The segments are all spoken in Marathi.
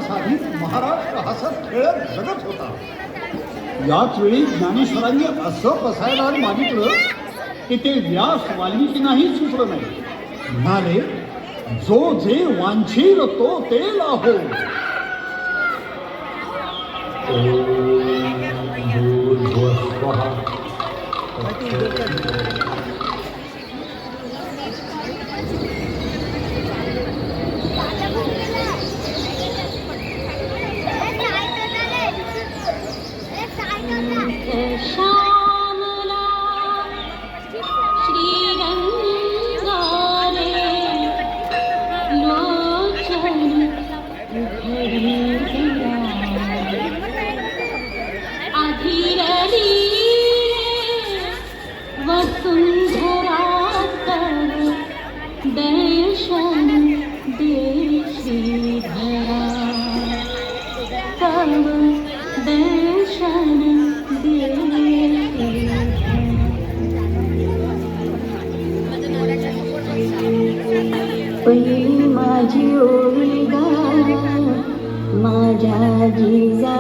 साधित महाराष्ट्र हसत खेळत जगत होता. याच वेळी ज्ञानेश्वरांनी असं बसायला मागितलं की ते व्यास वाल्मिकींनाही सुचलं नाही. म्हणाले, जो जे वांछील तो ते लाभो. पहिली माझी ओळीगा माझ्या जिजा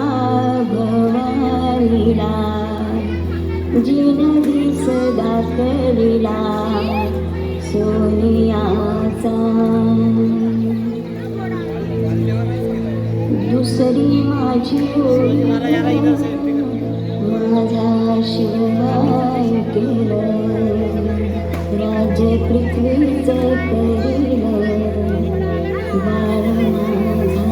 भवानीला, जिनगी सदा करीला सोनियाचा. दुसरी माझी ओळीगा माझा शिवाय केलं, राज्य पृथ्वीचं करीलं बाळ माझा.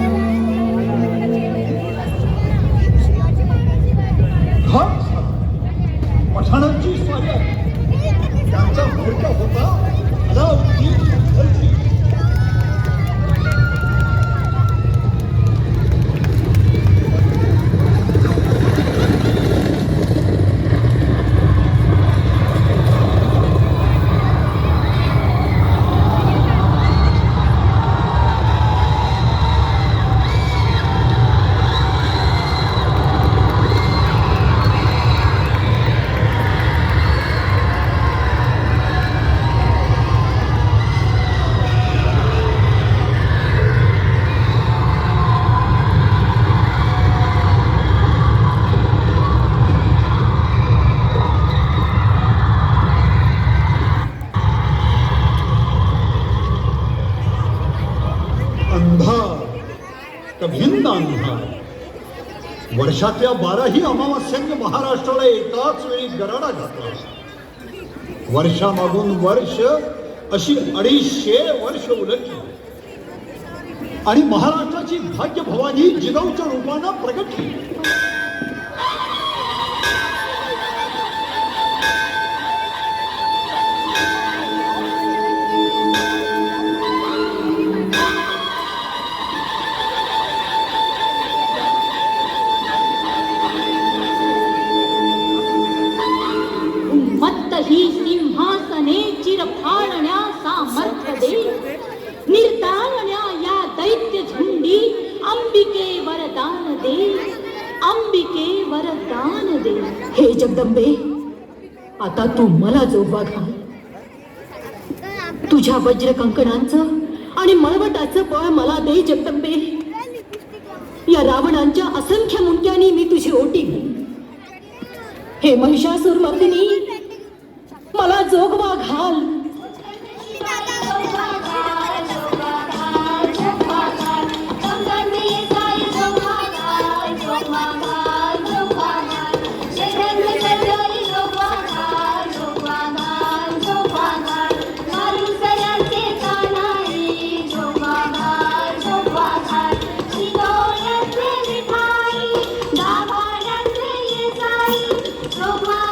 पठाणांची स्वारी आहे. त्यांचा भडका होता भिन्न अंधार. वर्षातल्या 12ही अमावास्यांनी महाराष्ट्राला एकाच वेळी गराडा घातला. वर्षामागून वर्ष अशी 250 वर्ष उलटली आणि महाराष्ट्राची भाग्य भवानी जिजाऊच्या रूपानं प्रगटली. ही सिंहासने चिरफाडण्या सामर्थ्य दे, निर्दाळण्या या दैत्य झुंडी अंबिके वरदान दे, अंबिके वरदान दे. हे जगदंबे, आता तू मला जोगवा घाल. तुझ्या वज्र कंकणांचं आणि मळवटाचं बळ मला दे जगदंबे. या रावणांच्या असंख्य मुंडक्यांनी मी तुझी ओटी घेईन. हे महिषासूर मर्दिनी, मला जोगवा घाल. Joga,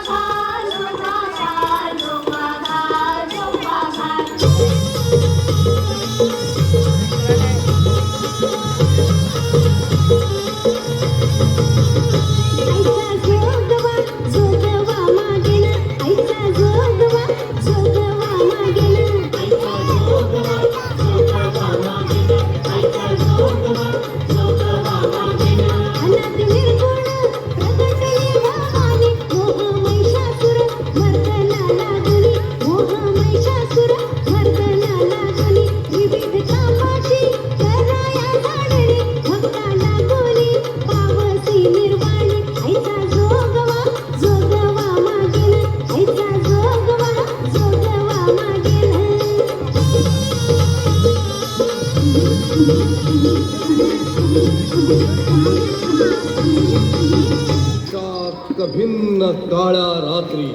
काळ्या रात्री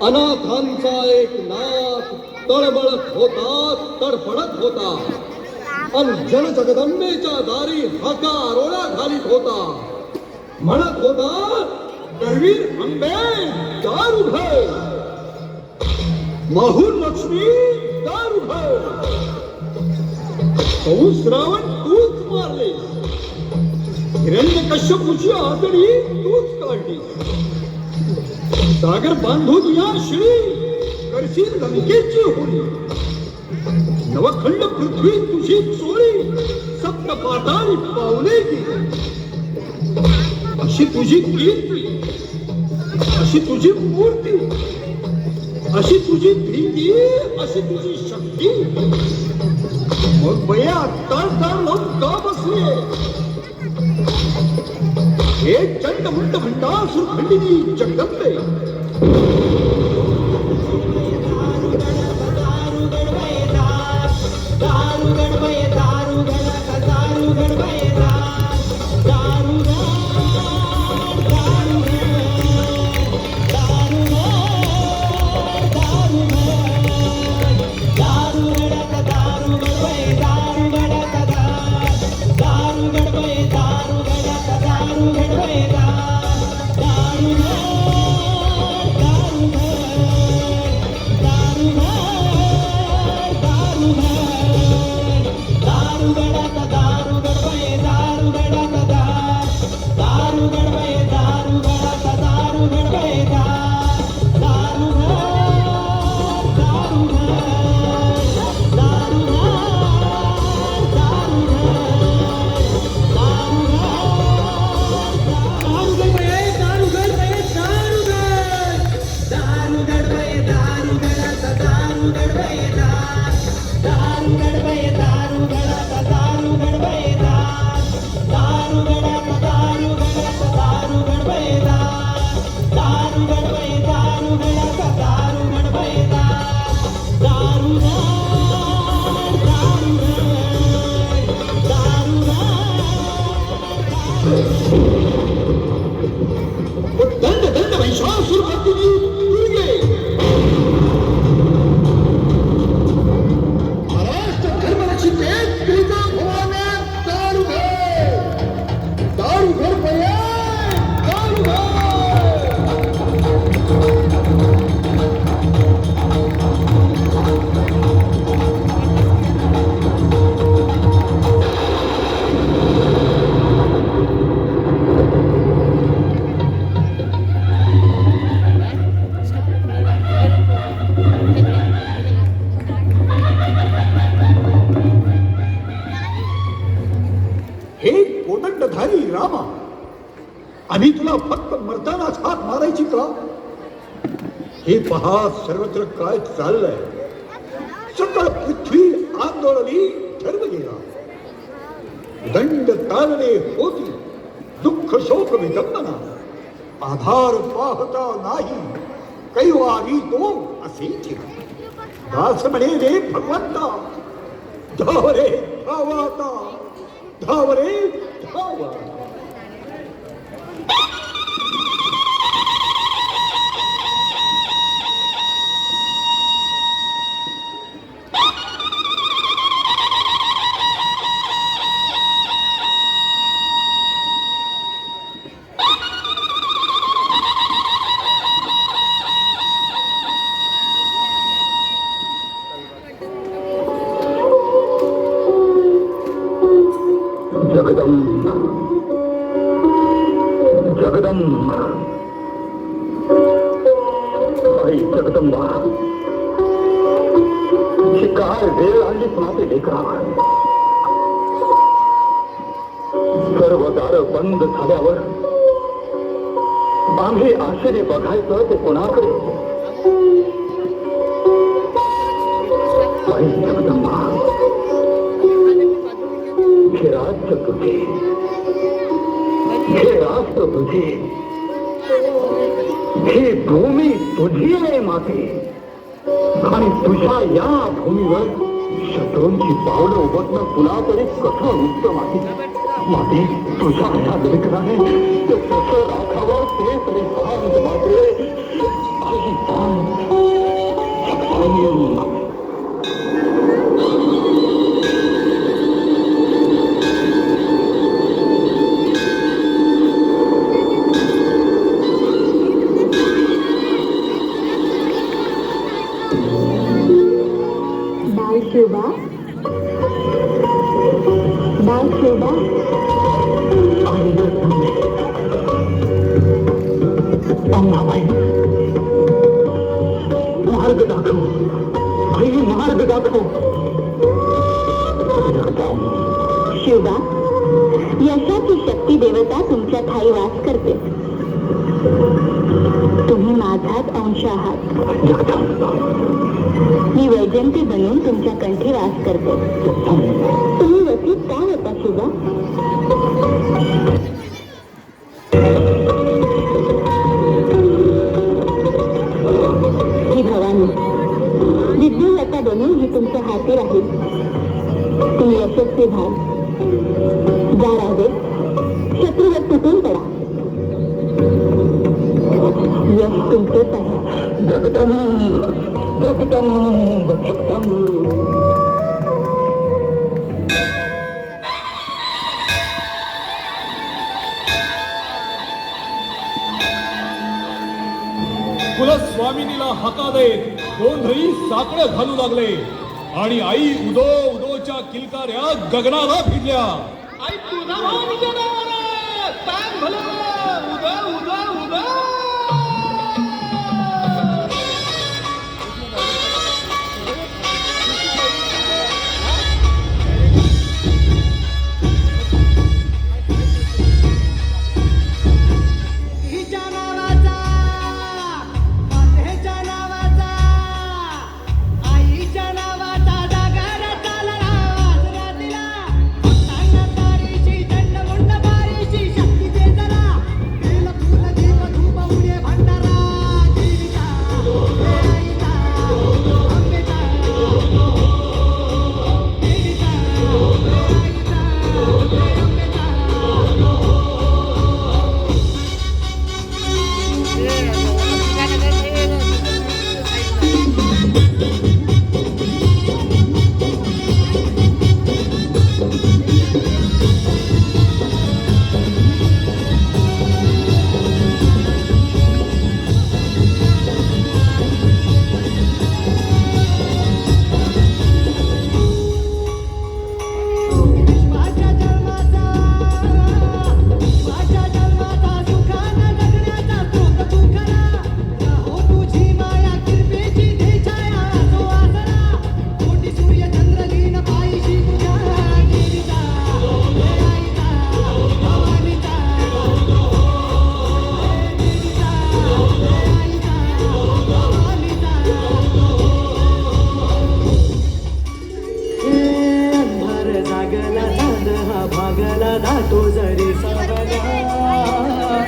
अनाथांचा एक नाथ तळमळत होता, तडफडत होता आणि जनजगदंबेच्या दारी हाका रोळा घालीत होता. म्हणत होता, दळवीर अंबे दार उघड, माहून लक्ष्मी दार उघड. कंस रावण तूच मारले, हिरण्यकश्यपूची आतडी तूच काढली. सागर बांधून या शिळी करशील लंकेची होळी. नवखंड पृथ्वी तुझी चोळी, सप्त पाताळी पावले गेली. अशी तुझी कीर्ती, अशी तुझी मूर्ती, अशी तुझी भीती, अशी तुझी शक्ती. मग बया तार लावून का बसले? हे चंड मुंड भंडासुर खंडिनी जगदंबे. आम्ही तुला फक्त मरतानाच हात मारायची का? हे पहा सर्वत्र काय चाललंय. सकळ पृथ्वी आंदोलनी ठरव गेला. दंड तालने होती, दुःख शोक विडंबना. आधार पाहता नाही, कैवारी तो असे दास म्हणे रे भगवंता, धाव रे धावाता, धाव रे धावा. जगदंबा, आई जगदंबा, ही काय वेळ आणली माझे लेकरा. सर्व दार बंद झाल्यावर आम्ही आशेने बघायचं ते कोणाकडे. आई जगदंबा, हे राज्य तुझे, हे राष्ट्र तुझे, ही भूमी तुझी आहे माते. आणि तुझ्या या भूमीवर शत्रूंची पावलं उभटणं तुला तरी कसं उत्तम आहे. माते तुझ्या या लेकराने ते कसं राखावं ते तरी सांग माते. आई सांग. बाळ शिवबा, बाळ शिवबा, अंबाबाई मार्ग दाखव. आई मार्ग दाखव. शिवबा, यशाची शक्ती देवता तुमच्या ठाई वास करते. तुम्ही माझाच अंश आहात. मी वैजयंती बनून तुमच्या कंठी वास करते. तुम्ही वसीत का होता शिवबा? ही भवानी विद्युलता बनून ही तुमच्या हाती राहील. तुम्ही यशस्वी व्हाल. जा राजे, शत्रूवर तुटून पडा. यश तुमचेच आहे. जगदंब जगदंब जगदंब. कुलस्वामिनीला हाका देत गोंधळी साकडं घालू लागले आणि आई उदो उदोच्या किलकाऱ्या गगनाला भिडल्या. आई तुझा भावानीच्या नावानं सांग भलं उदा उदा उदा. हिच्या नावाचा, मातेच्या नावाचा, आईच्या नावाचा जागारा चालला वाजरा दिला. भक्तांना तारीची दंडमुंड बारीची शक्ती दे जरा. तेल फुल दीप धूप उडे भंडारा. देवीचा, आईचा, अंबेचा, देवीचा, आईचा, अंबेचा. माझ्या जन्माचा, माझ्या जन्माचा सुखानं जगण्याचा स्रोत तू खरा. हो तुझी माया कृपेची दे छाया असो आसरा. कोटी सूर्य चंद्र लीन पायीशी तुझ्या देवीचा, आईचा, भवानीचा, देवीचा, आईचा, भवानीचा. अंधार जागला धान हा भागला धातो जरी सावला.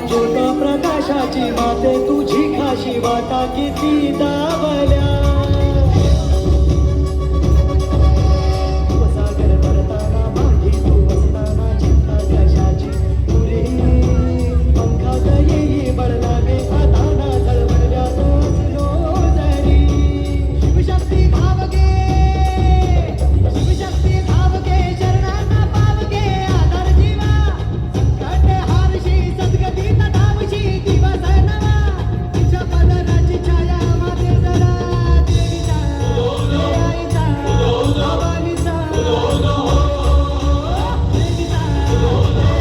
ज्योत प्रकाशाची माते तुझी खाशी वाटा किती दावल्या. सागर भरताना मागे तू असताना चिंता कशाची पुरी. पंखात येई बळलागे हाताना झळवळल्या तो असलो जरी. शिवशक्ती भावगे, शिवशक्ती भावगे, शरणांना पावगे आधार जीवा. संकट हारशी सद्गतीत धावशी दिवस नवा. तुझ्या पदराची छाया माते जरा. देवीचा, आईचा, भवानीचा, देवीचा,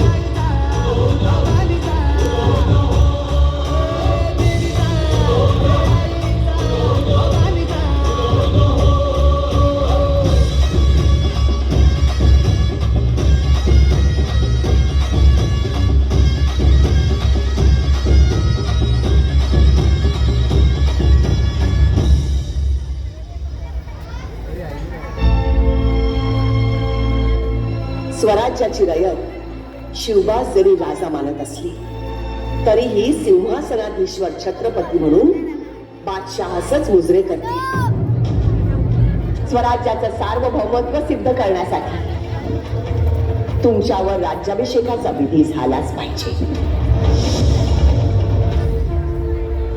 आईचा, भवानीचा, देवीचा, आईचा, भवानीचा. स्वराज्याची रयत शिवबा जरी राजा मानत असली तरीही सिंहासनाधीश्वर छत्रपती म्हणून बादशहासच मुजरे करते. स्वराज्याचं सार्वभौमत्व सिद्ध करण्यासाठी तुमच्यावर राज्याभिषेकाचा विधी झालाच पाहिजे.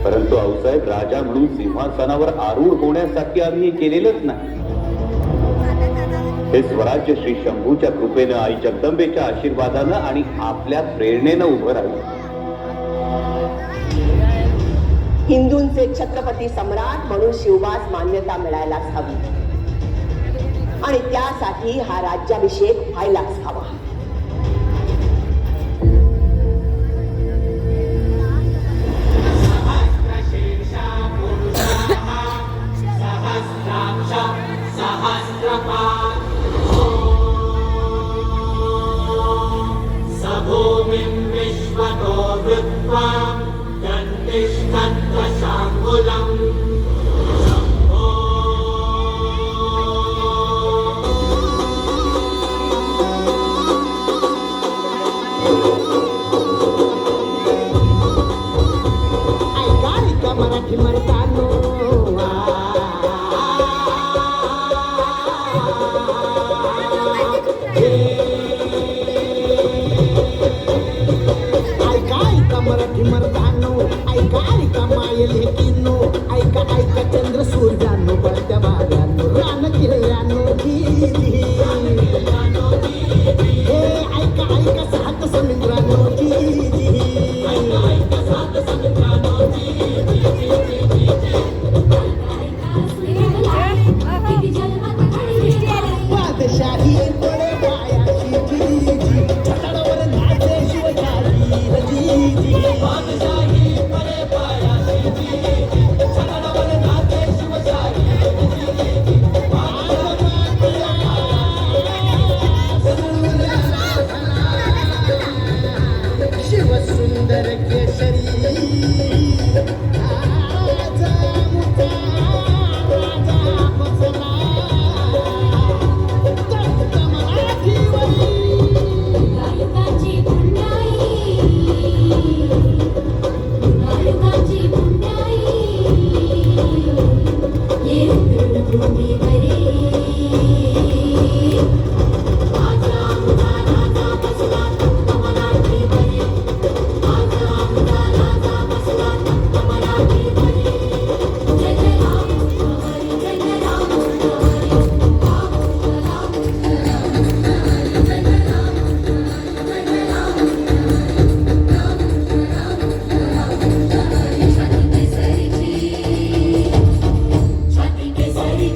परंतु आऊसाहेब, राजा म्हणून सिंहासनावर आरूढ होण्यासाठी आम्ही हे केलेलंच नाही. हे स्वराज्य श्री शंभूच्या कृपेनं, आई जगदंबेच्या आशीर्वादानं आणि आपल्या प्रेरणेनं उभं राहिलं. हिंदूंचे छत्रपती सम्राट म्हणून शिवबास मान्यता मिळायलाच हवी आणि त्यासाठी हा राज्याभिषेक व्हायलाच हवा. भूमिं विश्वतो वृत्वा दण्डिष्ठत्वशाङ्गुलम् ऐका मराठी म्हणतानो मराठी मर्दानो, ऐका मायल हे किन्नो, ऐका चंद्र सूर्यानो, बळत्या वाऱ्यानो, रान किल्ल्यानो, हे ऐका सात समुद्रानो, बादशाही तोडे पायाची छताडावर नाचे शिवशाही शिवसुंदर केशरी आजा मुका राजा बसला दत्त मराठीवरी गायकाची मुंडाई ये भूमी करे छाती के सरी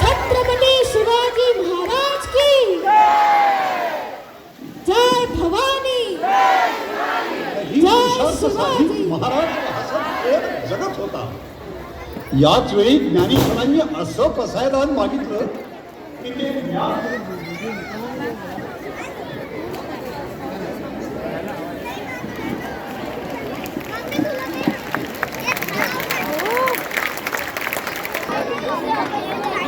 छत्रपती शिवाजी महाराज की जय भवानी. ही विशाल महाराज हसत खेळत जगत होता. याच वेळी ज्ञानेश्वरांनी असं पसायदान मागितलं की ते